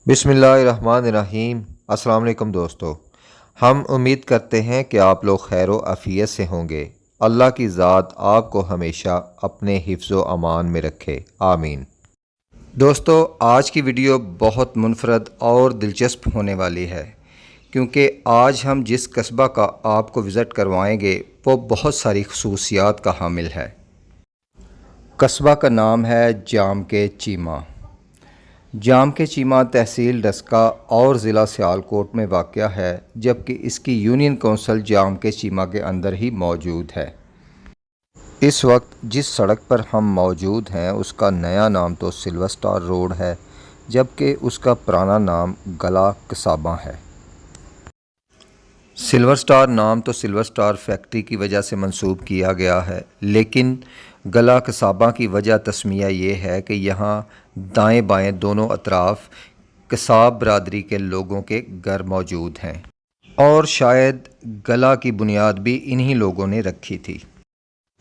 बिस्मिल्लाहिर्रहमानिर्रहीम। अस्सलाम वालेकुम दोस्तों, हम उम्मीद करते हैं कि आप लोग खैर व आफ़ियत से होंगे। अल्लाह की ज़ात आपको हमेशा अपने हिफ्ज़ व अमान में रखे, आमीन। दोस्तों, आज की वीडियो बहुत मुनफरद और दिलचस्प होने वाली है, क्योंकि आज हम जिस कस्बा का आपको विज़िट करवाएंगे वो बहुत सारी खसूसियात का हामिल है। कस्बा का नाम है जाम के चीमा। जाम के चीमा तहसील डस्का और ज़िला सियालकोट में वाक़या है, जबकि इसकी यूनियन कौंसिल जाम के चीमा के अंदर ही मौजूद है। इस वक्त जिस सड़क पर हम मौजूद हैं उसका नया नाम तो सिल्वर स्टार रोड है, जबकि उसका पुराना नाम गला कसाबा है। सिल्वर स्टार नाम तो सिल्वर स्टार फैक्ट्री की वजह से मंसूब किया गया है, लेकिन गला कसाबा की वजह तस्मिया ये है कि यहाँ दाएं बाएं दोनों अतराफ़ कसाब बरादरी के लोगों के घर मौजूद हैं, और शायद गला की बुनियाद भी इन्हीं लोगों ने रखी थी।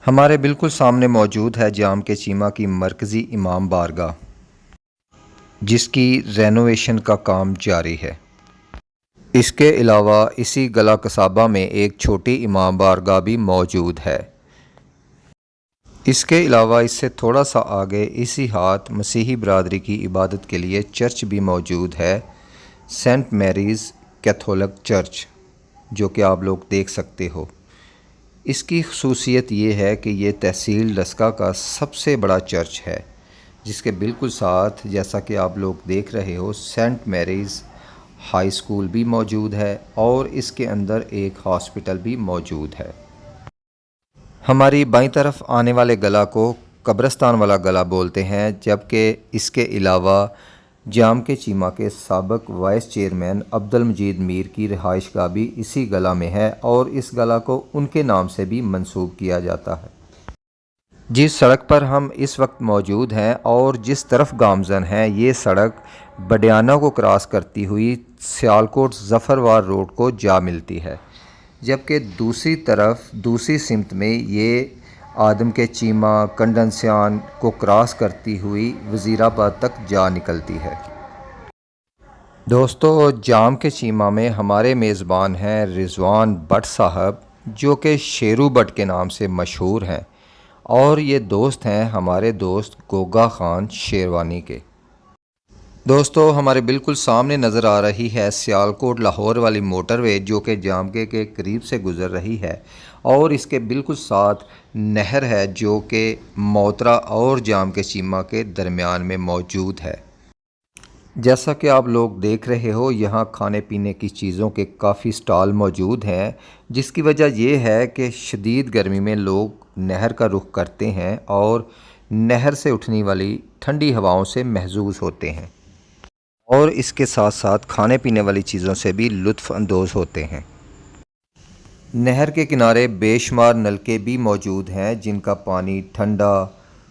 हमारे बिल्कुल सामने मौजूद है जाम के चीमा की मरकज़ी इमाम बारगाह, जिसकी रेनोवेशन का काम जारी है। इसके अलावा इसी गला कसाबा में एक छोटी इमाम बारगाह भी मौजूद है। इसके अलावा इससे थोड़ा सा आगे इसी हाथ मसीही बरादरी की इबादत के लिए चर्च भी मौजूद है, सेंट मैरीज़ कैथोलिक चर्च, जो कि आप लोग देख सकते हो। इसकी खसूसियत ये है कि ये तहसील डस्का का सबसे बड़ा चर्च है, जिसके बिल्कुल साथ, जैसा कि आप लोग देख रहे हो, सेंट मैरीज़ हाई स्कूल भी मौजूद है और इसके अंदर एक हॉस्पिटल भी मौजूद है। हमारी बाईं तरफ आने वाले गला को कब्रिस्तान वाला गला बोलते हैं, जबकि इसके अलावा जाम के चीमा के साबिक वाइस चेयरमैन अब्दुल मजीद मीर की रिहाइशगाह भी इसी गला में है और इस गला को उनके नाम से भी मंसूब किया जाता है। जिस सड़क पर हम इस वक्त मौजूद हैं और जिस तरफ गामजन है, ये सड़क बडियाना को क्रॉस करती हुई सियालकोट ज़फ़रवार रोड को जा मिलती है, जबकि दूसरी तरफ दूसरी सिमत में ये आदम के चीमा कंडनसियान को क्रॉस करती हुई वज़ीराबाद तक जा निकलती है। दोस्तों, जाम के चीमा में हमारे मेज़बान हैं रिजवान भट्ट साहब, जो कि शेरू भट्ट के नाम से मशहूर हैं, और ये दोस्त हैं हमारे दोस्त गोगा ख़ान शेरवानी के। दोस्तों, हमारे बिल्कुल सामने नज़र आ रही है सियालकोट लाहौर वाली मोटरवे, जो कि जामके के करीब से गुज़र रही है, और इसके बिल्कुल साथ नहर है जो कि मोतरा और जाम के चीमा के दरमियान में मौजूद है। जैसा कि आप लोग देख रहे हो, यहाँ खाने पीने की चीज़ों के काफ़ी स्टॉल मौजूद हैं, जिसकी वजह यह है कि शदीद गर्मी में लोग नहर का रुख करते हैं और नहर से उठने वाली ठंडी हवाओं से महजूज़ होते हैं, और इसके साथ साथ खाने पीने वाली चीज़ों से भी लुत्फ़ अंदोज़ होते हैं। नहर के किनारे बेशुमार नलके भी मौजूद हैं, जिनका पानी ठंडा,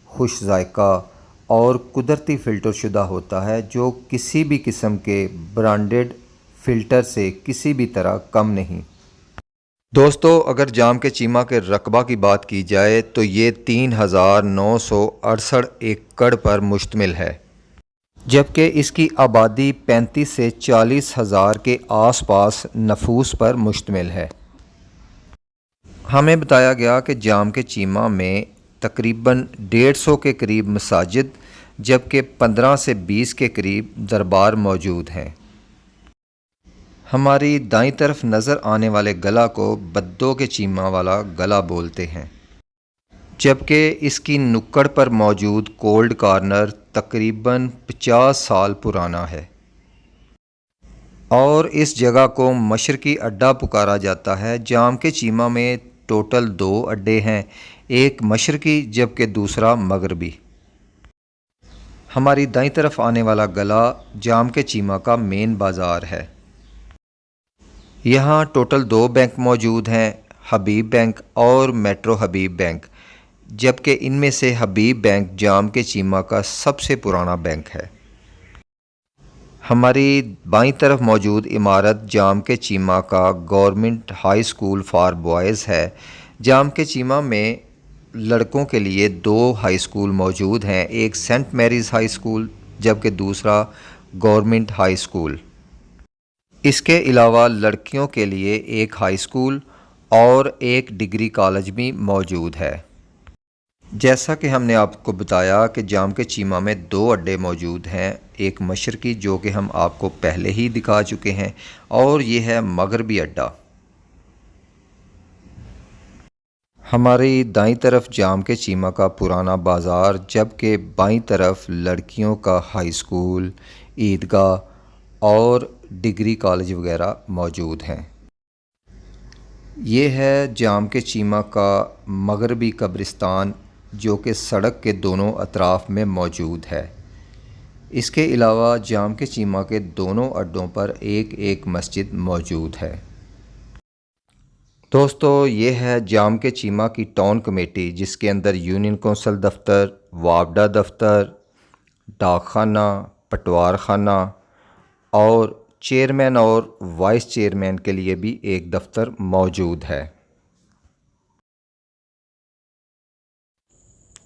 खुश जायका और कुदरती फ़िल्टर शुदा होता है, जो किसी भी किस्म के ब्रांडेड फ़िल्टर से किसी भी तरह कम नहीं। दोस्तों, अगर जाम के चीमा के रकबा की बात की जाए तो ये 3,968 एकड़ पर मुश्तमिल है, जबकि इसकी आबादी 35 से 40 हज़ार के आसपास नफूस पर मुश्तमिल है। हमें बताया गया कि जाम के चीमा में तकरीबन 150 के करीब मसाजिद, जबकि 15 से 20 के करीब दरबार मौजूद हैं। हमारी दाईं तरफ नज़र आने वाले गला को बद्दो के चीमा वाला गला बोलते हैं, जबकि इसकी नुक्कड़ पर मौजूद कोल्ड कॉर्नर तकरीबन 50 साल पुराना है, और इस जगह को मशरकी अड्डा पुकारा जाता है। जाम के चीमा में टोटल 2 अड्डे हैं, एक मशरकी जबकि दूसरा मगरबी। हमारी दाईं तरफ आने वाला गला जाम के चीमा का मेन बाज़ार है। यहाँ टोटल 2 बैंक मौजूद हैं, हबीब बैंक और मेट्रो हबीब बैंक, जबकि इनमें से हबीब बैंक जाम के चीमा का सबसे पुराना बैंक है। हमारी बाईं तरफ मौजूद इमारत जाम के चीमा का government high school for boys है। जाम के चीमा में लड़कों के लिए 2 हाई स्कूल मौजूद हैं, एक सेंट मैरीज़ हाई स्कूल जबकि दूसरा गवर्नमेंट हाई स्कूल। इसके अलावा लड़कियों के लिए एक हाई स्कूल और एक डिग्री कॉलेज भी मौजूद है। जैसा कि हमने आपको बताया कि जाम के चीमा में 2 अड्डे मौजूद हैं, एक मशरकी जो कि हम आपको पहले ही दिखा चुके हैं, और ये है मगरबी अड्डा। हमारी दाईं तरफ जाम के चीमा का पुराना बाज़ार, जबकि बाईं तरफ लड़कियों का हाई स्कूल, ईदगाह और डिग्री कॉलेज वगैरह मौजूद हैं। ये है जाम के चीमा का मगरबी कब्रिस्तान जो कि सड़क के दोनों अतराफ में मौजूद है। इसके अलावा जाम के चीमा के दोनों अड्डों पर एक एक मस्जिद मौजूद है। दोस्तों, ये है जाम के चीमा की टाउन कमेटी, जिसके अंदर यूनियन कौंसल दफ्तर, वापडा दफ्तर, डाक खाना, पटवार खाना और चेयरमैन और वाइस चेयरमैन के लिए भी एक दफ्तर मौजूद है।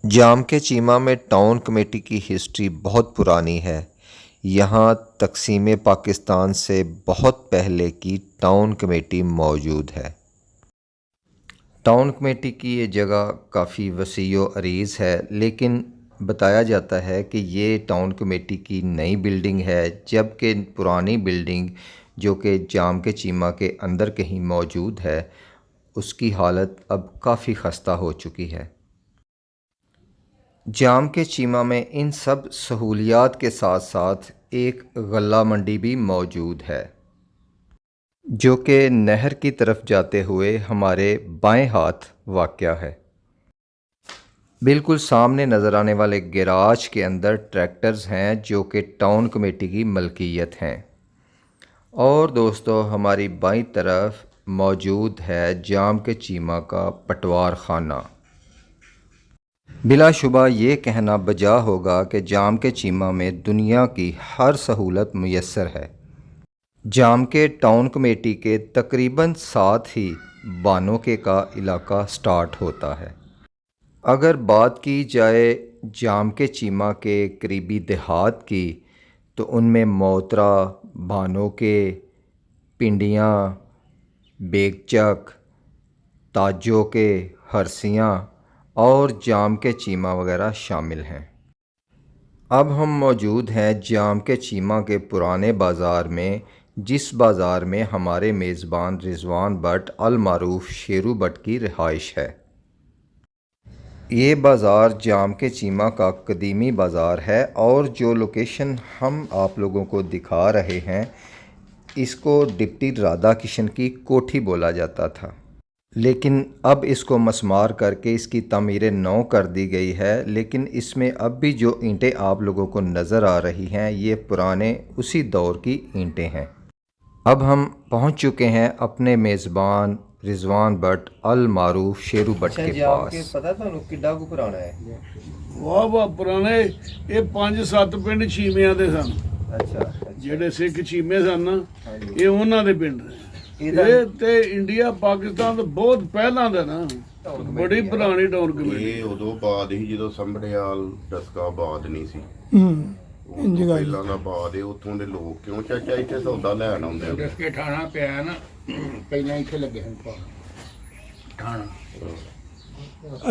जाम के चीमा में टाउन कमेटी की हिस्ट्री बहुत पुरानी है। यहाँ तकसीम पाकिस्तान से बहुत पहले की टाउन कमेटी मौजूद है। टाउन कमेटी की ये जगह काफ़ी वसीओ अरीज़ है, लेकिन बताया जाता है कि ये टाउन कमेटी की नई बिल्डिंग है, जबकि पुरानी बिल्डिंग जो कि जाम के चीमा के अंदर कहीं मौजूद है, उसकी हालत अब काफ़ी खस्ता हो चुकी है। जाम के चीमा में इन सब सहूलियात के साथ साथ एक गल्ला मंडी भी मौजूद है, जो कि नहर की तरफ जाते हुए हमारे बाएं हाथ वाक़या है। बिल्कुल सामने नज़र आने वाले गैराज के अंदर ट्रैक्टर्स हैं जो कि टाउन कमेटी की मलकियत हैं। और दोस्तों, हमारी बाईं तरफ मौजूद है जाम के चीमा का पटवार खाना। बिलाशुबा ये कहना बजा होगा कि जाम के चीमा में दुनिया की हर सहूलत मुयस्सर है। जाम के टाउन कमेटी के तकरीबन साथ ही बानोके का इलाका स्टार्ट होता है। अगर बात की जाए जाम के चीमा के करीबी देहात की, तो उनमें मोतरा, बानोके, पिंडियाँ, बेगचक, ताजोके, हरसियाँ और जाम के चीमा वगैरह शामिल हैं। अब हम मौजूद हैं जाम के चीमा के पुराने बाज़ार में, जिस बाज़ार में हमारे मेज़बान रिजवान बट अल मारूफ शेरू बट की रिहाइश है। ये बाज़ार जाम के चीमा का कदीमी बाज़ार है, और जो लोकेशन हम आप लोगों को दिखा रहे हैं, इसको डिप्टी राधा किशन की कोठी बोला जाता था, लेकिन अब इसको मसमार करके इसकी तामीर नौ कर दी गई है। लेकिन इसमें अब भी जो ईंटें आप लोगों को नज़र आ रही हैं, ये पुराने उसी दौर की ईंटें हैं। अब हम पहुंच चुके हैं अपने मेज़बान रिजवान बट अल मारूफ शेरू बट के पास। पता थानू किड्डा को पुराना है? वाह वाह पुराने ये 5-7 पिंड चीमियां दे सन। अच्छा, ਜਿਹੜੇ ਸਿੱਖ ਚੀਮੇ ਸਨ ਨਾ, ਇਹ ਉਹਨਾਂ ਦੇ ਪਿੰਡ ਨੇ। ਇਹ ਤੇ ਇੰਡੀਆ ਪਾਕਿਸਤਾਨ ਤੋਂ ਬਹੁਤ ਪਹਿਲਾਂ ਦਾ ਨਾ, ਬੜੀ ਪੁਰਾਣੀ ਟਾਊਨ ਕਮੇਟੀ। ਇਹ ਉਦੋਂ ਬਾਅਦ ਹੀ ਜਦੋਂ ਸੰਭੜਿਆਲ ਡਸਕਾ ਬਾਦ ਨਹੀਂ ਸੀ। ਪਹਿਲਾਂ ਦਾ ਬਾਦ, ਉੱਥੋਂ ਦੇ ਲੋਕ ਕਿਉਂ ਚਾਚਾ ਇੱਥੇ ਸੌਦਾ ਲੈਣ ਆਉਂਦੇ ਆ। ਡਸਕੇ ਠਾਣਾ ਪਿਆ ਨਾ, ਪਹਿਲਾਂ ਇੱਥੇ ਲੱਗੇ ਹਨ ਠਾਣਾ।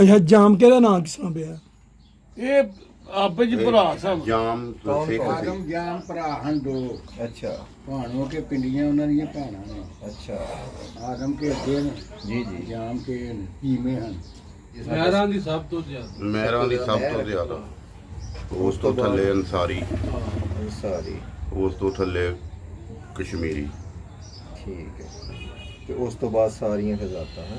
ਅੱਛਾ, ਜਾਮ ਕਿਹਦਾ ਨਾਂ ਕਿਸ ਤਰ੍ਹਾਂ ਪਿਆ? ਇਹ ਆਪਸ ਚ ਭਰਾ ਸਨ। ਜਾਮ ਸਿੱਖ ਸੀ। ਆਦਮ ਜਾਮ ਭਰਾ ਹਨ 2। अच्छा ਭਾਣੋ ਕੇ ਪਿੰਡੀਆਂ ਉਹਨਾਂ ਦੀਆਂ ਭੈਣਾਂ ਨੇ। अच्छा ਆਦਮ ਕੇ ਅੱਗੇ ਨੇ, जी जी। ਜਾਮ ਕੇ ਕੀਮੇ ਹਨ। ਮਹਿਰਾਂ ਦੀ ਸਭ ਤੋਂ ਜ਼ਿਆਦਾ। ਮਹਿਰਾਂ ਦੀ ਸਭ ਤੋਂ ਜ਼ਿਆਦਾ। ਉਸ ਤੋਂ ਥੱਲੇ ਅੰਸਾਰੀ, सारी ਉਸ ਤੋਂ ਥੱਲੇ ਕਸ਼ਮੀਰੀ, ठीक है। तो उस तो बाद सारियां फिजाता है।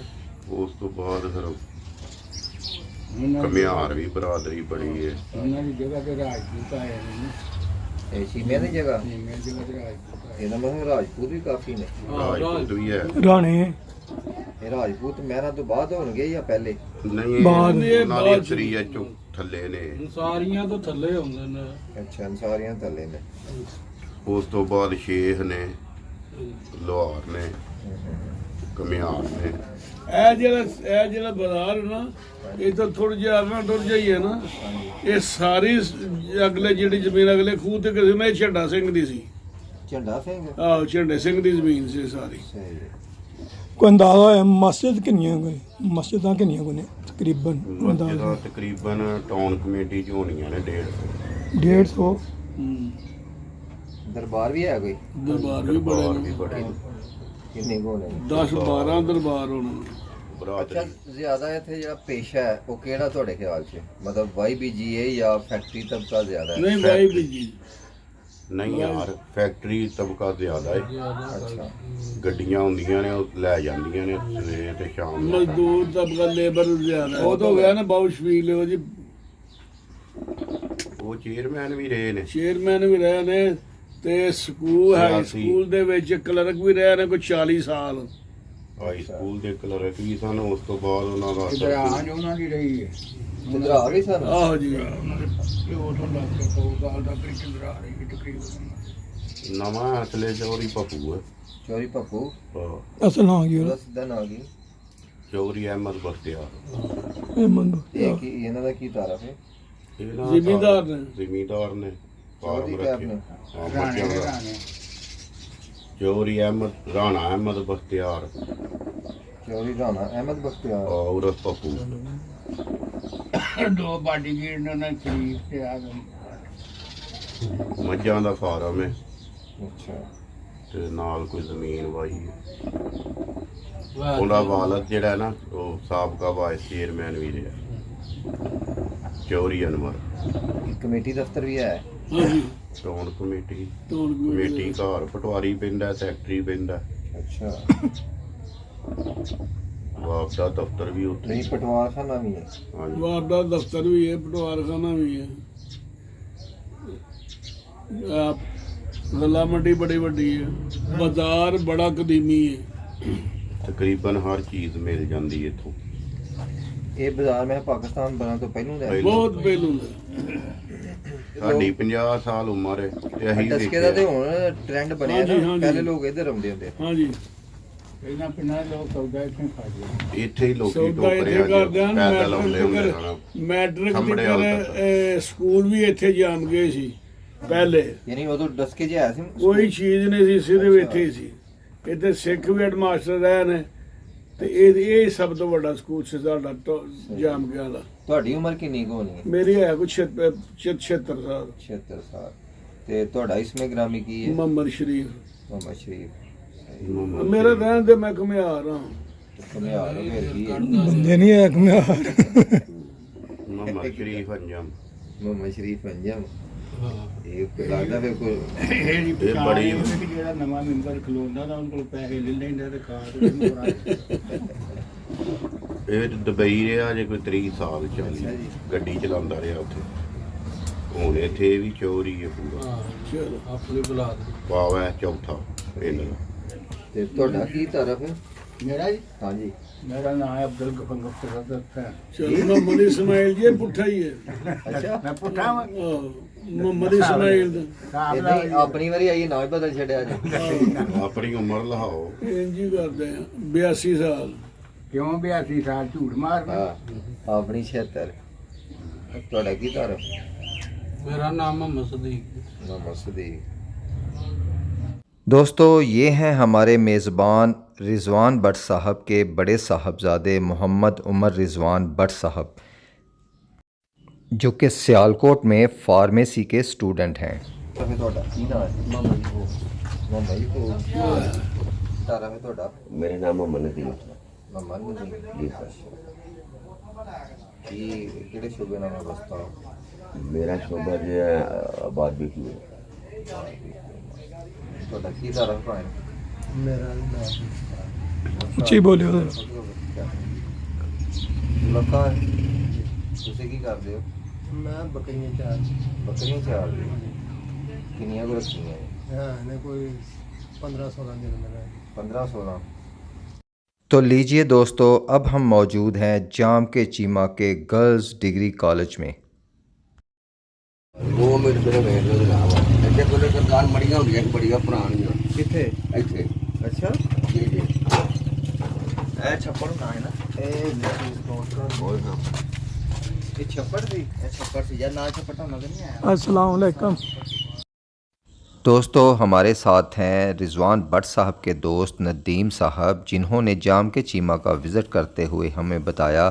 ਉਸ ਤੋਂ ਬਾਅਦ ਫਿਰ ਉਹਨਾਂ ਦੀ ਕਮਿਆਰ ਵੀ ਬਰਾਦਰੀ ਬੜੀ ਹੈ। ਉਹਨਾਂ ਦੀ ਜਗ੍ਹਾ ਤੇ ਰਾਜਪੂਤ ਆਏ ਨੇ। ऐसी मेरी जगह ਕੀਮੇ ਜਗ੍ਹਾ ਤੇ ਰਾਜਪੂਤ ਆਏ। ਇਹਦਾ ਮਤਲਬ ਰਾਜਪੂਤ ਵੀ ਕਾਫੀ ਨੇ। ਰਾਜਪੂਤ ਵੀ ਹੈ। ਰਾਣੇ ਇਹ ਰਾਜਪੂਤ ਮਹਿਰਾਂ ਤੋਂ ਬਾਅਦ ਹੋਣਗੇ ਜਾਂ ਪਹਿਲੇ? ਨਹੀਂ, ਬਾਅਦ। ਉਹਨਾਂ ਦੀ ਅਸਰੀਆ ਚੋਂ ਥੱਲੇ ਨੇ। ਸਾਰੀਆਂ ਤੋਂ ਥੱਲੇ ਹੁੰਦੇ ਨੇ। ਅੱਛਾ, ਸਾਰੀਆਂ ਥੱਲੇ ਨੇ। ਉਸ ਤੋਂ ਬਾਅਦ ਸ਼ੇਖ ਨੇ, ਲੋਹਾਰ ਨੇ, ਕਮਿਆਰ ਨੇ। ਇਹ ਜਿਹੜਾ ਬਾਜ਼ਾਰ ਹੈ ਨਾ, ਇਹ ਤਾਂ ਥੋੜਾ ਜਿਹਾ ਅੱਗੇ ਟੁਰ ਜਾਈਏ ਨਾ, ਇਹ ਸਾਰੀ ਅਗਲੇ ਜਿਹੜੀ ਜ਼ਮੀਨ ਅਗਲੇ ਖੂਹ ਤੇ ਕਿਸੇ ਨੇ ਝੰਡਾ ਸਿੰਘ ਦੀ ਸੀ। ਝੰਡਾ ਸਿੰਘ ਆਹੋ, ਝੰਡੇ ਸਿੰਘ ਦੀ ਜ਼ਮੀਨ ਸੀ ਸਾਰੀ। ਸਹੀ ਕੋਈ ਅੰਦਾਜ਼ਾ ਹੋਇਆ ਮਸਜਿਦ ਕਿੰਨੀਆਂ ਕੋਈ ਮਸਜਿਦਾਂ ਕਿੰਨੀਆਂ ਕੋਈ ਨੇ ਤਕਰੀਬਨ ਅੰਦਾਜ਼ਾ ਮਸਜਿਦਾਂ ਤਕਰੀਬਨ ਟਾਊਨ ਕਮੇਟੀ ਚ ਹੋਣੀਆਂ ਨੇ 150। 150 ਦਰਬਾਰ ਵੀ ਹੈ ਕੋਈ? ਦਰਬਾਰ ਵੀ ਦਰਬਾਰ ਵੀ ਬੜੇ ਬੜੇ ਕਿੰਨੇ ਕੋ ਨੇ? 10-12 ਦਰਬਾਰ ਹੋਣੇ। ਅੱਛਾ, ਜ਼ਿਆਦਾ ਇੱਥੇ ਜਿਹੜਾ ਪੇਸ਼ਾ ਹੈ ਉਹ ਕਿਹੜਾ ਤੁਹਾਡੇ ਖਿਆਲ 'ਚ? ਮਤਲਬ YBGA ਜਾਂ ਫੈਕਟਰੀ ਤਬਕਾ ਜ਼ਿਆਦਾ ਹੈ? ਨਹੀਂ ਬਾਈ ਵੀ ਜੀ, ਨਹੀਂ ਯਾਰ, ਫੈਕਟਰੀ ਤਬਕਾ ਜ਼ਿਆਦਾ ਹੈ। ਅੱਛਾ, ਗੱਡੀਆਂ ਹੁੰਦੀਆਂ ਨੇ ਉਹ ਲੈ ਜਾਂਦੀਆਂ ਨੇ ਸਵੇਰੇ ਤੇ ਸ਼ਾਮ ਨੂੰ। ਮਜ਼ਦੂਰ ਤਬਕਾ ਲੇਬਰ ਜ਼ਿਆਦਾ। ਉਹ ਤਾਂ ਹੋ ਗਿਆ ਨਾ ਬਾਉ ਸ਼ਫੀਲ ਉਹ ਜੀ, ਉਹ ਚੇਅਰਮੈਨ ਵੀ ਰਹੇ ਨੇ। ਚੇਅਰਮੈਨ ਵੀ ਰਹੇ ਨੇ ਤੇ ਸਕੂਲ ਹਾਈ ਸਕੂਲ ਦੇ ਵਿੱਚ ਕਲਰਕ ਵੀ ਰਹੇ ਨੇ ਕੋਈ 40 ਸਾਲ। ਹਾਈ ਸਕੂਲ ਦੇ ਕਲਰਕ ਵੀ ਸਨ। ਉਸ ਤੋਂ ਬਾਅਦ ਉਹਨਾਂ ਦਾ ਇਧਰਾਂ ਉਹਨਾਂ ਦੀ ਰਹੀ ਹੈ ਚੰਦਰਾ ਆ ਗਈ ਸਰ? ਆਹੋ ਜੀ, ਉਹ ਤੋਂ ਲੱਗ ਕੇ 100 ਸਾਲ ਦਾ ਕਿੰਦਰਾ ਰਹੀ ਹੈ ਤਕਰੀਬਨ। ਨਵਾਂ ਅਸਲੇ ਚੌਰੀ ਪੱਪੂ ਹੈ। ਚੋਰੀ ਪੱਪੂ? ਹਾਂ, ਅਸਲ ਨਾਂ ਕੀ ਉਹਦਾ? ਉਹਦਾ ਸਿੱਧਾ ਨਾਂ ਕੀ? ਚੌਰੀ ਅਹਿਮਦ ਬਖਤਿਆਰ। ਇਹ ਮੰਦੋ ਇਹ ਕੀ, ਇਹਨਾਂ ਦਾ ਕੀ ਤਾਰਫ ਹੈ? ਇਹਨਾਂ ਜ਼ਿਮੀਂਦਾਰ ਨੇ। ਜ਼ਿਮੀਂਦਾਰ ਨੇ ਫਾਰਮ ਚੌਧਰੀ ਸਾਹਿਬ ਰੱਖੇ। ਨੇ? ਹਾਂ, ਰਾਣੇ ਬੱਚਿਆਂ ਦਾ। ਰਾਣੇ ਚੌਰੀ ਅਹਿਮਦ ਰਾਣਾ ਅਹਿਮਦ ਬਖਤਿਆਰ ਚੋਰੀ ਰਾਣਾ ਅਹਿਮਦ ਬਖਤਿਆਰ। ਔਰ ਪੱਪੂ। ਦੋ ਬਾਡੀਗੀਰ ਨੇ ਸ਼ਰੀਫ ਤੇ ਆ ਗਏ। ਮੱਝਾਂ ਦਾ ਫਾਰਮ ਹੈ ਅੱਛਾ, ਤੇ ਨਾਲ ਕੋਈ ਜ਼ਮੀਨ ਵਾਹੀ ਹੈ। ਉਹਦਾ ਵਾਲਦ ਜਿਹੜਾ ਹੈ ਨਾ, ਉਹ ਸਾਬਕਾ ਵਾਈਸ ਚੇਅਰਮੈਨ ਵੀ ਰਿਹਾ, ਚੌਰੀ ਅਨਵਰ। ਕਮੇਟੀ ਦਫ਼ਤਰ ਵੀ ਹੈ? ਹਾਂਜੀ, ਟਾਊਨ ਕਮੇਟੀ ਟੋਲ ਕਮੇਟੀ ਘਰ ਪਟਵਾਰੀ ਪੈਂਦਾ, ਸੈਕਟਰੀ ਪੈਂਦਾ, ਅੱਛਾ, ਵਾਪਦਾ ਦਫ਼ਤਰ ਵੀ ਉੱਥੇ। ਨਹੀਂ ਪਟਵਾਰਖਾਨਾ ਵੀ ਹੈ? ਹਾਂਜੀ, ਵਾਰ ਦਾ ਦਫ਼ਤਰ ਵੀ ਹੈ, ਪਟਵਾਰਖਾਨਾ ਵੀ ਹੈ। ਗੱਲਾ ਮੰਡੀ ਬੜੀ ਵੱਡੀ ਹੈ, ਬਾਜ਼ਾਰ ਬੜਾ ਕਦੀਮੀ ਹੈ। ਤਕਰੀਬਨ ਹਰ ਚੀਜ਼ ਮਿਲ ਜਾਂਦੀ ਹੈ ਇੱਥੋਂ। ਇਹ ਬਾਜ਼ਾਰ ਮੈਂ ਪਾਕਿਸਤਾਨ ਬਣਨ ਤੋਂ ਪਹਿਲੋਂ ਦਾ ਹੈ? ਬਹੁਤ ਪਹਿਲੋਂ ਦਾ। ਸਾਡੀ 50 ਸਾਲ ਉਮਰ ਹੈ ਤੇ ਅਸੀਂ ਦਸਕੇ ਦਾ ਤੇ ਵੇਖਿਆ। ਹੁਣ ਟ੍ਰੈਂਡ ਬਣਿਆ ਹਾਂਜੀ, ਨਾ, ਹਾਂਜੀ। ਪਹਿਲੇ ਲੋਕ ਇੱਧਰ ਆਉਂਦੇ ਹੁੰਦੇ। ਹਾਂਜੀ, ਇਹਨਾਂ ਪਿੰਡਾਂ ਦੇ ਲੋਕ ਸੌਦਾ ਇੱਥੇ ਖਾ ਗਏ। ਇੱਥੇ ਹੀ ਲੋਕੀ ਸੌਦਾ ਇੱਥੇ ਕਰਦੇ ਹਨ। ਪੈਦਲ ਆਉਂਦੇ ਹੁੰਦੇ ਸਨ। ਮੈਟ੍ਰਿਕ ਸਾਹਮਣੇ ਹਾਲ ਦੇ ਸਕੂਲ ਵੀ ਇੱਥੇ ਜਾਮ ਗਏ ਸੀ ਪਹਿਲੇ। ਯਾਨੀ ਉਦੋਂ ਦਸਕੇ 'ਚ ਆਇਆ ਸੀ ਕੋਈ ਚੀਜ਼ ਨਹੀਂ ਸੀ, ਸਿਰਫ ਇੱਥੇ ਹੀ ਸੀ। ਇੱਥੇ ਸਿੱਖ ਵੀ ਹੈਡਮਾਸਟਰ ਰਹੇ ਨੇ ਤੇ ਇਹ ਸਭ ਤੋਂ ਵੱਡਾ ਸਕੂਲ ਸੀ ਸਾਡਾ ਜਾਮ ਗਿਆ ਦਾ। ਤੁਹਾਡੀ ਉਮਰ ਕਿੰਨੀ ਕੁ ਹੋਣੀ ਹੈ? ਮੇਰੀ ਹੈ ਕੁਛ 76 ਸਾਲ। 76 ਸਾਲ। ਤੇ ਤੁਹਾਡਾ ਇਸਮੇ ਗ੍ਰਾਮੀ ਕੀ ਹੈ? ਮੁਹੰਮਦ ਸ਼ਰੀਫ। ਮੁਹੰਮਦ ਸ਼ਰੀਫ। ਮੇਰਾ ਰਹਿਣ ਦੇ ਮੈਂ ਘੁਮਿਆਰ ਹਾਂ। ਘੁਮਿਆਰ ਫਿਰ ਕੀ ਹੈ? ਬੰਦੇ ਨਹੀਂ ਹੈ ਕਮਿਆਰ। ਮੁਹੰਮਦ ਸ਼ਰੀਫ ਅੰਜਮ। ਮੁਹੰਮਦ ਸ਼ਰੀਫ ਅੰਜਮ। ਇਹ ਲੱਗਦਾ ਫਿਰ ਕੋਈ ਇਹ ਬੜੀ- ਜਿਹੜਾ ਨਵਾਂ ਮੈਂਬਰ ਖਲੋਂਦਾ ਤਾਂ ਉਹਨਾਂ ਕੋਲ ਪੈਸੇ ਲੈ ਲੈਂਦਾ ਤੇ ਖਾ ਕੇ ਉਹਨੂੰ ਕਰਾ ਇਹ ਦੁਬਈ ਰਿਹਾ ਜੇ ਕੋਈ 30 ਸਾਲ ਅੱਛਾ ਚੱਲੀ ਜੀ। ਗੱਡੀ ਚਲਾਉਂਦਾ ਰਿਹਾ ਉੱਥੇ। ਹੁਣ ਇੱਥੇ ਇਹ ਵੀ ਚੋਰੀ ਹੈ ਪੂਰਾ। ਚਲੋ, ਆਪਣੇ ਬੁਲਾ ਦੇ। ਪਾਵਾ ਚੌਥਾ ਇਹਨਾਂ ਦਾ। ਤੇ ਤੁਹਾਡਾ ਕੀ ਤਾਰਫ ਹੈ? ਮੇਰਾ ਜੀ ਹਾਂਜੀ, ਮੇਰਾ ਨਾਮ ਹੈ ਅਬਦੁਲ ਗਫਰ ਹੈ। ਚਲੋ ਮੁਹੰਮਦ ਇਸਮਾਈਲ ਜੀ ਇਹ ਪੁੱਠਾ ਹੀ ਹੈ। ਅੱਛਾ। ਮੈਂ ਪੁੱਠਾ ਵਾਂ ਆਹੋ, ਮੁਹੰਮਦ ਇਸਮਾਈਲ ਦਾ ਸਾਹਬ ਇਹ ਦਾ ਨਹੀਂ ਆਪਣੀ ਵਾਰੀ ਆਈ ਨਾ ਹੀ ਬਦਲ ਛੱਡਿਆ ਜੀ। ਆਪਣੀ ਉਮਰ ਲਹਾਓ। ਇੰਜ ਹੀ ਕਰਦੇ ਆ। 82 ਸਾਲ। ਕਿਉਂ 82 ਸਾਲ ਝੂਠ ਮਾਰ ਹਾਂ, ਆਪਣੀ 76। ਤੁਹਾਡਾ ਕੀ ਤਾਰਫ? मेरा नाम मोहम्मद सदीक। मोहम्मद सदीक। दोस्तों, ये हैं हमारे मेज़बान रिजवान भट्ट साहब के बड़े साहबजादे मोहम्मद उमर रिजवान भट्ट साहब, जो कि सियालकोट में फार्मेसी के स्टूडेंट हैं। मेरा नाम मोहम्मद नदीम। मेरा शोभा जो है आबाद भी की है। ਉੱਚੀ ਬੋਲਿਓ। ਤੁਸੀਂ ਕੀ ਕਰਦੇ ਹੋ? ਮੈਂ ਬੱਕਰੀਆਂ ਚਾਰ ਬੱਕਰੀਆਂ ਚਾਰਦੇ ਹੋ? ਕਿੰਨੀਆਂ ਕੁ ਰੱਖੀਆਂ? ਹਾਂ ਨੇ ਕੋਈ 15-16 ਦਿਨ ਮੇਰਾ 15-16। तो लीजिए दोस्तों, अब हम मौजूद हैं जाम के चीमा के गर्ल्स डिग्री कॉलेज में। 2 ਮਿੰਟ ਮੇਰੇ ਵੇਟ ਦੇ ਜਨਾਬ ਇੱਥੇ ਕੋਲੇ ਸਰਕਾਰ ਮੜੀਆਂ ਹੁੰਦੀਆਂ ਬੜੀਆਂ ਪੁਰਾਣੀਆਂ किथे? ਇੱਥੇ अच्छा, ਜੀ ਜੀ ਇਹ ਛੱਪੜ ਨਾ ਹੈ ਨਾ ਇਹ ਹੋਰ ਨਾ ਇਹ ਛੱਪੜ ਸੀ ਜਾਂ ਨਾ ਛੱਪੜ ਤਾਂ ਨਜ਼ਰ नहीं आया। अस्सलाम वालेकुम। दोस्तों हमारे साथ हैं रिजवान भट्ट साहब के दोस्त नदीम साहब, जिन्होंने जाम के चीमा का विज़िट करते हुए हमें बताया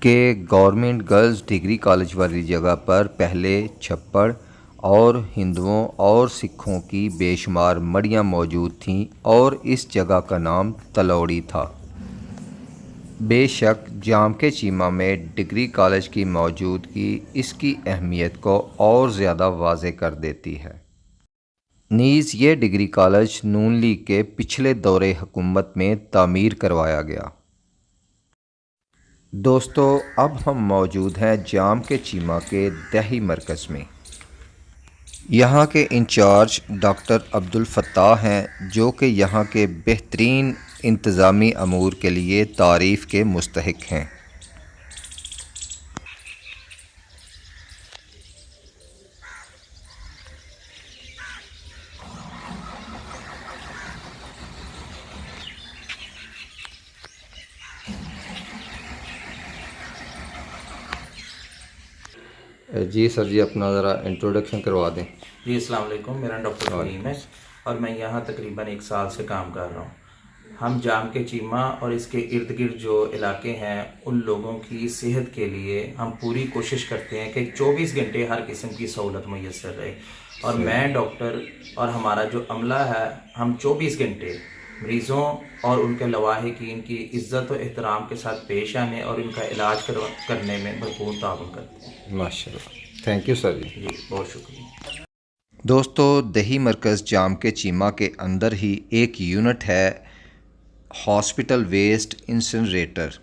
कि गवर्नमेंट गर्ल्स डिग्री कॉलेज वाली जगह पर पहले छप्पड़ और हिंदुओं और सिखों की बेशुमार मड़ियाँ मौजूद थीं और इस जगह का नाम तलौड़ी था। बेशक जाम के चीमा में डिग्री कॉलेज की मौजूदगी इसकी अहमियत को और ज़्यादा वाज़े कर देती है। नीज़ ये डिग्री कॉलेज नून लीग के पिछले दौरे हुकूमत में तामीर करवाया गया। दोस्तों अब हम मौजूद हैं जाम के चीमा के दही मरकज़ में। यहाँ के इंचार्ज डॉक्टर अब्दुल फत्ताह हैं, जो कि यहाँ के बेहतरीन इंतज़ामी अमूर के लिए तारीफ़ के मुस्तहिक हैं। जी सर जी, अपना ज़रा इंट्रोडक्शन करवा दें। जी अस्सलाम वालेकुम, मेरा डॉक्टर फहीम है और मैं यहाँ तकरीबन 1 साल से काम कर रहा हूँ। हम जाम के चीमा और इसके इर्द गिर्द जो इलाके हैं उन लोगों की सेहत के लिए हम पूरी कोशिश करते हैं कि 24 घंटे हर किस्म की सहूलत मैसर रहे। और मैं डॉक्टर और हमारा जो अमला है, हम 24 घंटे मरीज़ों और उनके लवाहिकीन की इज़्ज़त और एहतराम के साथ पेश आने और उनका इलाज करने में भरपूर ताउन करते हैं। माशाल्लाह, थैंक यू सर जी। जी बहुत शुक्रिया। दोस्तों दही मरकज़ जाम के चीमा के अंदर ही एक यूनिट है हॉस्पिटल वेस्ट इंसिनरेटर।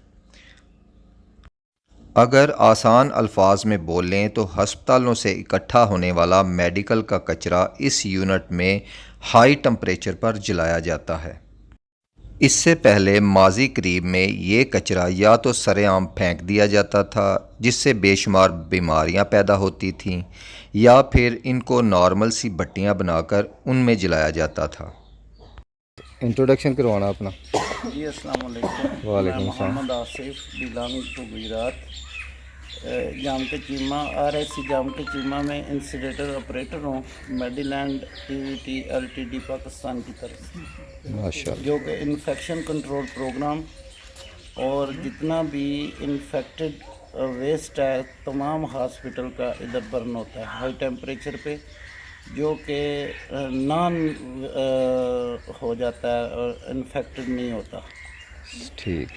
अगर आसान अल्फाज में बोलें तो हस्पतालों से इकट्ठा होने वाला मेडिकल का कचरा इस यूनिट में हाई टेम्परेचर पर जलाया जाता है। इससे पहले माजी करीब में ये कचरा या तो सरेआम फेंक दिया जाता था, जिससे बेशुमार बीमारियां पैदा होती थीं, या फिर इनको नॉर्मल सी भट्टियां बनाकर उनमें जलाया जाता था। इंट्रोडक्शन करवाना अपना। जी अस्सलाम वालेकुम। वालेकुम सलाम। Mohammad Asif, belonging to Gujarat. जाम के चीमा RSC जाम के चीमा में इंसिनरेटर ऑपरेटर हूँ, मेडीलैंड PVT LTD पाकिस्तान की तरफ से, माशाल्लाह। जो कि इन्फेक्शन कंट्रोल प्रोग्राम और जितना भी इन्फेक्टेड वेस्ट है तमाम हॉस्पिटल का इधर बर्न होता है हाई टेम्परेचर पे, जो कि नॉन हो जाता है और इन्फेक्टेड नहीं होता। ठीक।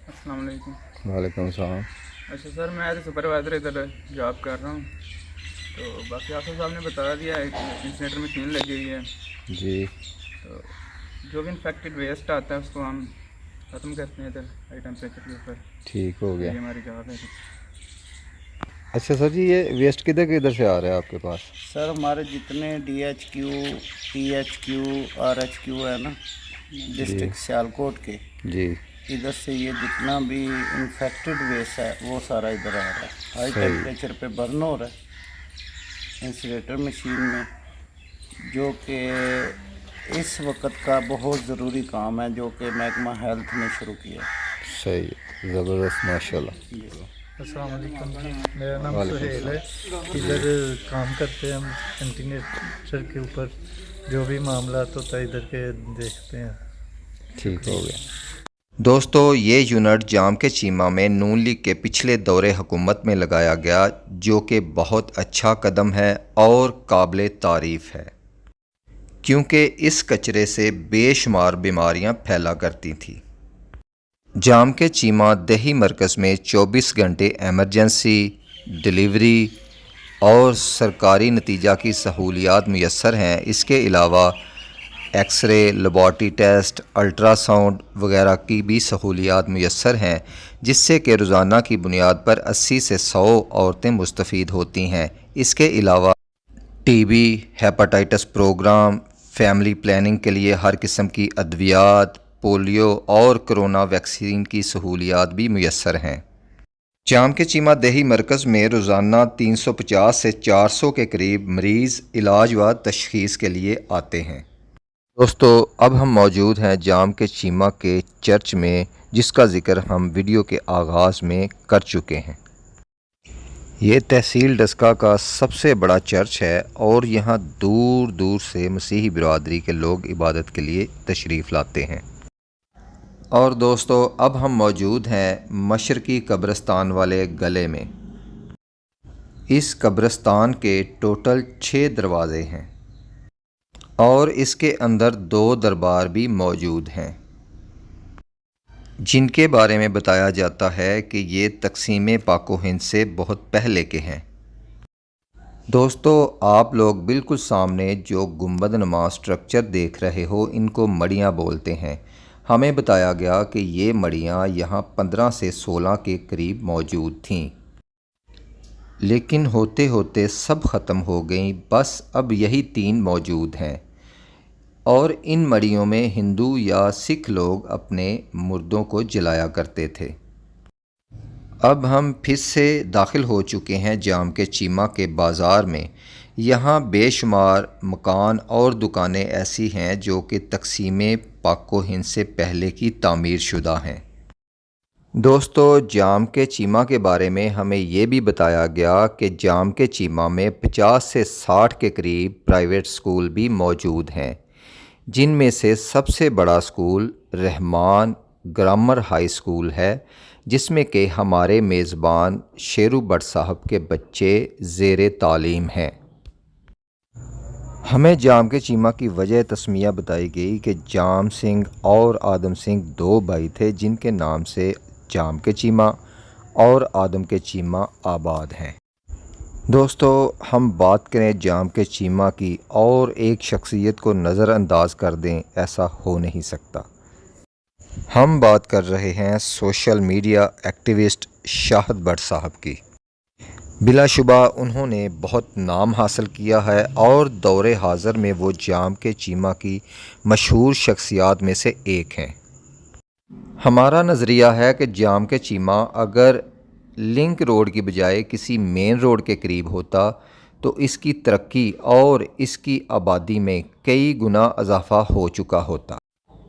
अस्सलाम वालेकुम। वालेकुम सलाम। अच्छा सर, मैं एज सुपरवाइज़र इधर जॉब कर रहा हूँ, तो बाकी आसिफ साहब ने बता दिया है इंसिनरेटर मशीन लगी हुई है जी। तो जो भी इन्फेक्टेड वेस्ट आता है उसको हम ख़त्म करते हैं इधर हाई टेम्परेचर के ऊपर। ठीक हो गया। ये हमारी जॉब है। अच्छा सर जी, ये वेस्ट किधर से आ रहा है आपके पास? सर हमारे जितने DHQ PHQ RHQ है ना डिस्ट्रिक्ट सियालकोट के, जी, इधर से ये जितना भी इन्फेक्टेड वेस्ट है वो सारा इधर आ रहा है। हाई टेम्परेचर पे बर्न हो रहा है इंसिनरेटर मशीन में, जो कि इस वक्त का बहुत ज़रूरी काम है, जो कि महकमा हेल्थ ने शुरू किया। सही, ज़बरदस्त, माशाल्लाह। अस्सलाम वालेकुम जी, मेरा नाम सुहेल है। इधर काम करते हैं हम कंटेनर के ऊपर, जो भी मामला होता है इधर के देखते हैं। ठीक हो गया। दोस्तों ये यूनिट जाम के चीमा में नून लीग के पिछले दौरे हुकूमत में लगाया गया, जो कि बहुत अच्छा कदम है और काबिल तारीफ़ है, क्योंकि इस कचरे से बेशुमार बीमारियां फैला करती थीं। जाम के चीमा दही मरकज़ में 24 घंटे एमरजेंसी, डिलीवरी और सरकारी नतीजा की सहूलियात मुयस्सर हैं। इसके अलावा एक्स-रे, लेबॉर्ट्री टेस्ट, अल्ट्रासाउंड वगैरह की भी सहूलियात मुयस्सर हैं, जिससे कि रोज़ाना की बुनियाद पर 80 से 100 औरतें मुस्तफ़ीद होती हैं। इसके अलावा TB, hepatitis programme, family planning के लिए हर किस्म की अद्वियात, पोलियो और कोरोना वैक्सीन की सहूलियात भी मुयस्सर हैं। जाम के चीमा दही मरकज़ में रोज़ाना 350 से 400 के करीब मरीज़ इलाज व तशख़ीस के लिए आते हैं। दोस्तों अब हम मौजूद हैं जाम के चीमा के चर्च में, जिसका ज़िक्र हम वीडियो के आगाज़ में कर चुके हैं। ये तहसील डस्का का सबसे बड़ा चर्च है और यहाँ दूर दूर से मसीही बिरादरी के लोग इबादत के लिए तशरीफ़ लाते हैं। और दोस्तों अब हम मौजूद हैं मशरकी कब्रिस्तान वाले गले में। इस कब्रिस्तान के टोटल 6 दरवाज़े हैं और इसके अंदर 2 दरबार भी मौजूद हैं, जिनके बारे में बताया जाता है कि ये तकसीम पाको हिंद से बहुत पहले के हैं। दोस्तों आप लोग बिल्कुल सामने जो गुंबद नुमा स्ट्रक्चर देख रहे हो, इनको मड़ियाँ बोलते हैं। हमें बताया गया कि ये मड़ियाँ यहाँ 15 से 16 के करीब मौजूद थीं, लेकिन होते होते सब ख़त्म हो गईं। बस अब यही 3 मौजूद हैं और इन मड़ियों में हिंदू या सिख लोग अपने मुर्दों को जलाया करते थे। अब हम फिर से दाखिल हो चुके हैं जाम के चीमा के बाज़ार में। यहाँ बेशुमार मकान और दुकानें ऐसी हैं जो कि तकसीम पाको हिंद से पहले की तामीर शुदा हैं। दोस्तों जाम के चीमा के बारे में हमें ये भी बताया गया कि जाम के चीमा में 50 से 60 के करीब प्राइवेट स्कूल भी मौजूद हैं, जिनमें से सबसे बड़ा school Rahman grammar high school है, जिसमें कि हमारे मेज़बान शेरू भट्ट साहब के बच्चे ज़ेरे तालीम हैं। हमें जाम के चीमा की वजह तस्मिया बताई गई कि जाम सिंह और आदम सिंह 2 भाई थे, जिनके नाम से जाम के चीमा और आदम के चीमा आबाद हैं। दोस्तों हम बात करें जाम के चीमा की और एक शख्सियत को नज़रअंदाज कर दें, ऐसा हो नहीं सकता। हम बात कर रहे हैं social media activist Shahid Bhatt साहब की। बिलाशुबा उन्होंने बहुत नाम हासिल किया है और दौरे हाज़र में वो जाम के चीमा की मशहूर शख्सियात में से एक हैं। हमारा नज़रिया है कि जाम के चीमा अगर लिंक रोड की बजाय किसी मेन रोड के करीब होता तो इसकी तरक्की और इसकी आबादी में कई गुना इजाफ़ा हो चुका होता।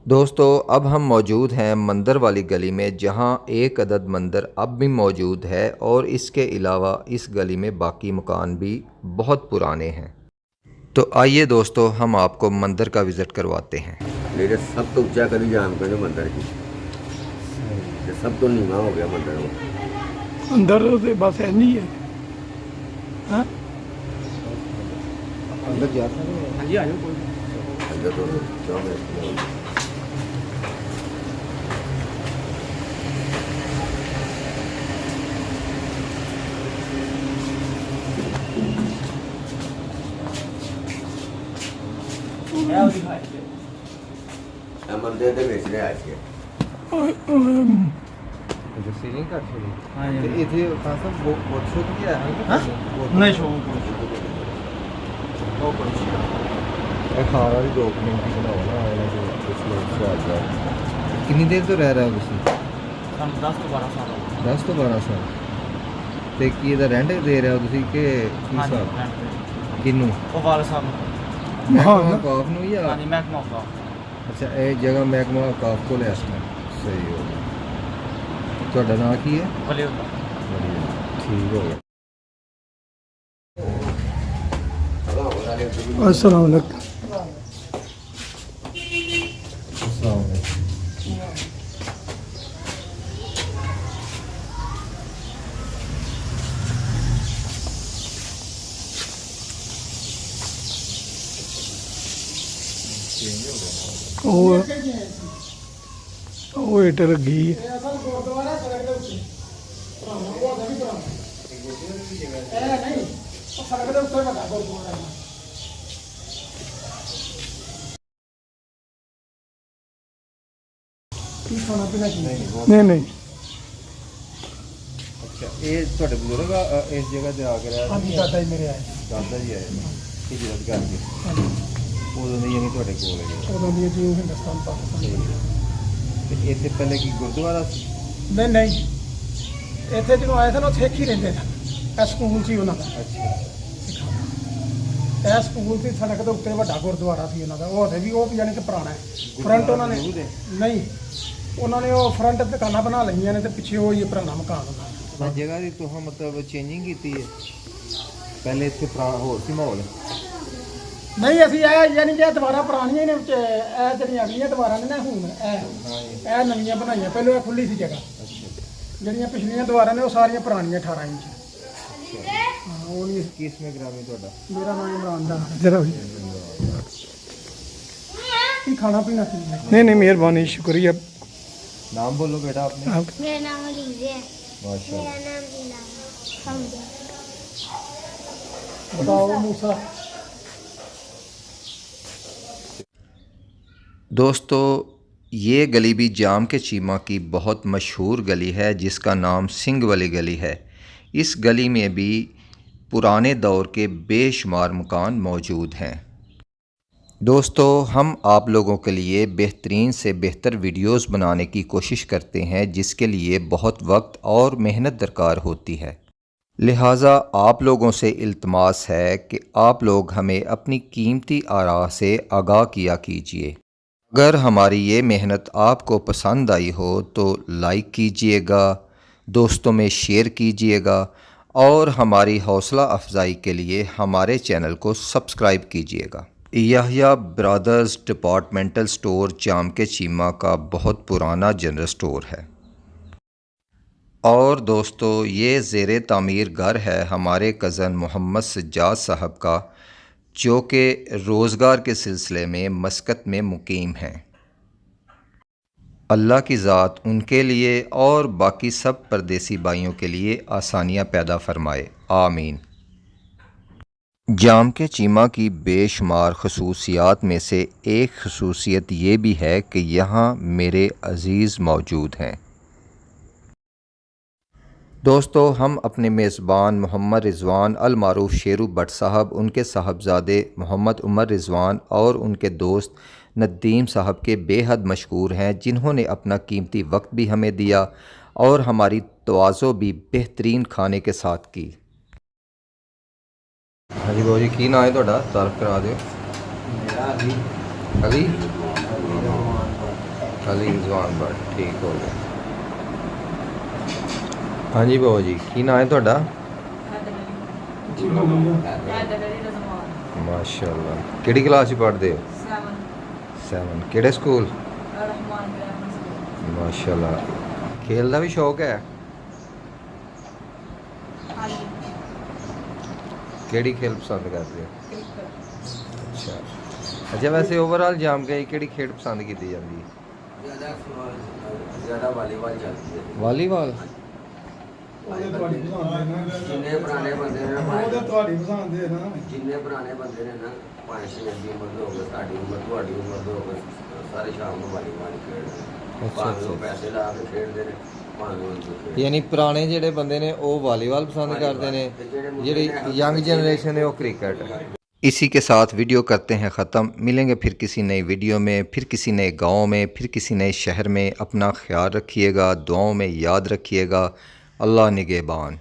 दोस्तों अब हम मौजूद हैं मंदिर वाली गली में, जहां एक अदद मंदिर अब भी मौजूद है और इसके अलावा इस गली में बाकी मकान भी बहुत पुराने हैं। तो आइए दोस्तों हम आपको मंदिर का विज़िट करवाते हैं। मेरे सब तो ऊंचा कभी जाम कर मंदिर की, सब तो नीवा हो गया मंदिर वो। अंदर तो बस है नहीं है। हाँ अंदर जा सकते हैं? हाँ जी आ जाओ। अंदर तो जाओ। मंदिर ਦੇ ਵਿੱਚ ਰਿਹਾ ਸੀ जो सीलिंग कर छोड़ी हां ये इथे खासा बहुत शो किया है। हां नहीं शो वो कुछ है खाना भी 2 मिनट की बनाओ ना, आने के कुछ लोग स्वाद है। कितनी देर तो रह रहा है उसी? हम 10 ਤੋਂ 12 ਸਾਲ 10 ਤੋਂ 12 ਸਾਲ ਤੇ ਕੀ ਇਹਦਾ ਰੈਂਟ ਦੇ ਰਹੇ ਹੋ ਤੁਸੀਂ ਕਿ ਕੀ ਹਿਸਾਬ ਕਿਨੂੰ? ਉਹ ਵਾਲ ਸਾਹਿਬ ਮਹਿਕਮਾ ਕਾਫ ਨੂੰ ਜਾਂ? ਹਾਂਜੀ ਮਹਿਕਮਾ ਕਾਫ। ਅੱਛਾ ਇਹ ਜਗ੍ਹਾ ਮਹਿਕਮਾ ਕਾਫ ਕੋਲ ਹੈ ਇਸ ਟਾਈਮ। ਸਹੀ ਹੋ ਗਿਆ। ਤੁਹਾਡਾ ਨਾਮ ਕੀ ਹੈ? ਬਲਿਓ। ਠੀਕ ਹੋ ਗਿਆ। अस्सलाम वालेकुम। ਉਹ ਇੱਟ ਲੱਗੀ ਹੈ। नहीं नहीं अच्छा ये ਤੁਹਾਡੇ ਬਜ਼ੁਰਗ ਇਸ ਜਗ੍ਹਾ ਤੇ ਆ ਕੇ ਰਹੇ? ਹਾਂਜੀ ਦਾਦਾ ਜੀ ਮੇਰੇ ਆਏ। ਦਾਦਾ ਜੀ ਆਏ ਨੇ ਹਿਜਰਤ ਕਰਕੇ? ਉਦੋਂ ਦੇ ਯਾਨੀ ਤੁਹਾਡੇ ਕੋਲ ਹੈ? ਉਦੋਂ ਦੀ ਜੀ ਹਿੰਦੁਸਤਾਨ ਪਾਕਿਸਤਾਨ। ਤੇ ਇੱਥੇ ਪਹਿਲੇ ਕੀ ਗੁਰਦੁਆਰਾ ਸੀ? ਨਹੀਂ ਨਹੀਂ ਇੱਥੇ ਜਦੋਂ ਆਏ ਸਨ ਉਹ ਸਿੱਖ ਹੀ ਰਹਿੰਦੇ ਸਨ। ਇਹ ਸਕੂਲ ਸੀ ਉਹਨਾਂ ਦਾ। ਅੱਛਾ ਇਹ ਸਕੂਲ ਦੀ ਸੜਕ ਦੇ ਉੱਤੇ ਵੱਡਾ ਗੁਰਦੁਆਰਾ ਸੀ ਉਹਨਾਂ ਦਾ, ਉਹ ਹਜੇ ਵੀ ਉਹ ਯਾਨੀ ਕਿ ਪੁਰਾਣਾ ਹੈ। ਫਰੰਟ ਉਹਨਾਂ ਨੇ ਨਹੀਂ, ਉਹਨਾਂ ਨੇ ਉਹ ਫਰੰਟ ਦੁਕਾਨਾਂ ਬਣਾ ਲਈਆਂ ਨੇ ਤੇ ਪਿੱਛੇ ਉਹ ਹੀ ਪੁਰਾਣਾ ਮਕਾਨ ਹੁੰਦਾ। ਜਗ੍ਹਾ ਦੀ ਤੁਸੀਂ ਮਤਲਬ ਚੇਂਜਿੰਗ ਕੀਤੀ ਹੈ, ਪਹਿਲੇ ਇੱਥੇ ਹੋਰ ਸੀ ਮਾਹੌਲ? ਨਹੀਂ, ਅਸੀਂ ਇਹ ਯਾਨੀ ਕਿ ਦੁਬਾਰਾ ਪੁਰਾਣੀਆਂ ਹੀ ਨੇ ਵਿੱਚ, ਇਹ ਜਿਹੜੀਆਂ ਅਗਲੀਆਂ ਦੁਬਾਰਾ ਨੇ ਨਾ ਹੁਣ ਇਹ ਨਵੀਆਂ ਬਣਾਈਆਂ। ਪਹਿਲਾਂ ਇਹ ਖੁੱਲੀ ਸੀ ਜਗ੍ਹਾ, ਜਿਹੜੀਆਂ ਪਿਛਲੀਆਂ ਦੁਬਾਰਾ ਨੇ ਉਹ ਸਾਰੀਆਂ ਪੁਰਾਣੀਆਂ 18 ਇੰਚ। ਹਾਂ, ਉਹ ਨਹੀਂ। ਕਿਸਮੇ ਗ੍ਰਾਮੀ ਤੁਹਾਡਾ? ਮੇਰਾ ਨਾਮ ਇਮਰਾਨ ਦਾ ਜਰਾ ਵੀ ਕੀ ਖਾਣਾ ਪੀਣਾ ਸੀ? नहीं मेहरबानी शुक्रिया। नाम बोलो बेटा आपने? मेरा नाम अलीज़ है। माशाल्लाह। मेरा नाम ज़ीना है। बताओ मूसा। दोस्तों, ये गली भी जाम के चीमा की बहुत मशहूर गली है जिसका नाम सिंह वाली गली है। इस गली में भी पुराने दौर के बेशुमार मकान मौजूद हैं। दोस्तों, हम आप लोगों के लिए बेहतरीन से बेहतर वीडियोस बनाने की कोशिश करते हैं जिसके लिए बहुत वक्त और मेहनत दरकार होती है। लिहाजा आप लोगों से इल्तमास है कि आप लोग हमें अपनी कीमती आरा से आगाह किया कीजिए। अगर हमारी ये मेहनत आपको पसंद आई हो तो लाइक कीजिएगा, दोस्तों में शेयर कीजिएगा और हमारी हौसला अफजाई के लिए हमारे चैनल को सब्सक्राइब कीजिएगा। याहिया ब्रदर्स डिपार्टमेंटल स्टोर जाम के चीमा का बहुत पुराना जनरल स्टोर है। और दोस्तों, ये ज़ेरे तामीर घर है हमारे कज़न मोहम्मद सज्जाद साहब का, जो कि रोज़गार के सिलसिले में मस्कत में मुकीम हैं। अल्लाह की ज़ात उनके लिए और बाकी सब परदेसी भाइयों के लिए आसानियाँ पैदा फरमाए, आमीन। जाम के चीमा की बेशुमार खसूसियात में से एक खसूसियत ये भी है कि यहाँ मेरे अज़ीज़ मौजूद हैं। दोस्तों, हम अपने मेज़बान मोहम्मद रिज़वान अल मारूफ शेरू भट्ट साहब, उनके साहबजादे मोहम्मद उमर रिज़वान और उनके दोस्त नदीम साहब के बेहद मशकूर हैं, जिन्होंने अपना कीमती वक्त भी हमें दिया और हमारी तवाज़ो भी बेहतरीन खाने के साथ की। हाँ जी बाबू जी, की नाम है ਤੁਹਾਡਾ? तारफ करा दो। मेरा अली अली रिज़वान भट्ट, ठीक हो गया। हाँ जी बाबू जी, की नाम है ਤੁਹਾਡਾ? माशाअल्लाह। ਕਿਹੜੀ ਕਲਾਸ 'ਚ ਪੜ੍ਹਦੇ ਹੋ? 7। ਕਿਹੜੇ ਸਕੂਲ? ਮਾਸ਼ਾਅੱਲਾਹ। ਖੇਲ ਦਾ ਵੀ ਸ਼ੌਕ ਹੈ? ਕਿਹੜੀ ਖੇਲ ਪਸੰਦ ਕਰਦੇ ਹੋ? ਅੱਛਾ, ਵੈਸੇ ਓਵਰਆਲ ਜਾਮ ਕੇ ਕਿਹੜੀ ਖੇਡ ਪਸੰਦ ਕੀਤੀ ਜਾਂਦੀ ਹੈ? ਜ਼ਿਆਦਾ ਵਾਲੀਬਾਲ ਚੱਲਦੀ ਹੈ। ਵਾਲੀਬਾਲ? ਉਹਦੇ ਤੁਹਾਡੀ ਪਸੰਦ ਹੈ ਨਾ, ਜਿੰਨੇ ਪੁਰਾਣੇ ਬੰਦੇ ਨੇ ਉਹਦੇ ਤੁਹਾਡੀ ਪਸੰਦ ਹੈ ਨਾ, ਜਿੰਨੇ ਪੁਰਾਣੇ ਬੰਦੇ ਨੇ ਨਾ 5-6 ਦੀ ਉਮਰ ਦੇ ਹੋ ਗਏ, ਸਾਡੀ ਉਮਰ ਤੁਹਾਡੀ ਉਮਰ ਦੇ ਹੋ ਗਏ, ਸਾਰੇ ਸ਼ਾਮ ਨੂੰ ਵਾਲੀਬਾਲ ਖੇਡਦੇ। ਭਾਵੇਂ ਉਹ ਪੈਸੇ ਲਾ ਕੇ ਖੇਡਦੇ ਨੇ, ਭਾਵੇਂ ਉਹ यानी पुराने ਜਿਹੜੇ ਬੰਦੇ ਨੇ ਉਹ ਵਾਲੀਬਾਲ पसंद करते हैं, ਜਿਹੜੀ यंग जनरेशन है वो क्रिकेट। इसी के साथ वीडियो करते हैं ख़त्म। मिलेंगे फिर किसी नई वीडियो में, फिर किसी नए गांव में, फिर किसी नए शहर में। अपना ख्याल रखिएगा, दुआओं में याद रखिएगा। अल्लाह निगहबान।